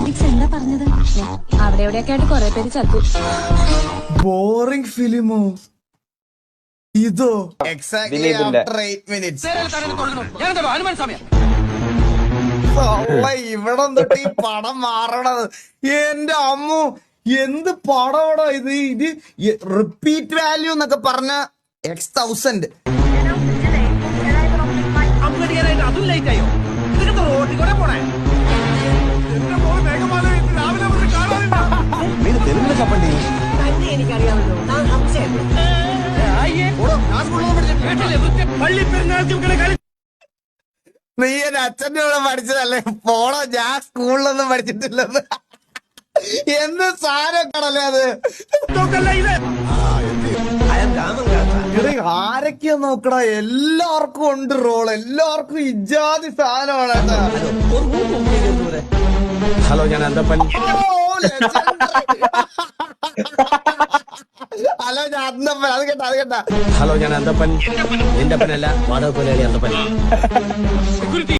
എന്താ പറഞ്ഞത്? അവിടെ എവിടെയൊക്കെ ആയിട്ട് കൊറേ പേര് ചത്തു. ബോറിംഗ് ഫിലിമോ ഇതോ? Exactly after 8 minutes. ഇവിടെ തൊട്ട് ഈ പടം മാറണത് എന്റെ അമ്മു, എന്ത് പടമാണോ ഇത്? ഇത് റിപ്പീറ്റ് വാല്യൂ എന്നൊക്കെ പറഞ്ഞ X1000. తెలుగులో చెప్పండి. നീ എന്റെ അച്ഛൻ്റെ കൂടെ പഠിച്ചതല്ലേ? പോണോ, ഞാൻ സ്കൂളിലൊന്നും പഠിച്ചിട്ടില്ലെന്ന്. എന്ത് സാധനം കടല്ലേ അത്? ആരൊക്കെയാ നോക്കടാ, എല്ലാവർക്കും ഉണ്ട് റോൾ, എല്ലാവർക്കും ഇജാതി സാധനമാണ്. ഹലോ, ഞാൻ അന്തപ്പൻ. ഹലോ, ഞാൻ അന്തപ്പൻ. അത് കേട്ടാ. ഹലോ, ഞാൻ അന്തപ്പൻ. നിന്റെ അപ്പനല്ല, വാടക പോലെ അന്തപ്പൻ.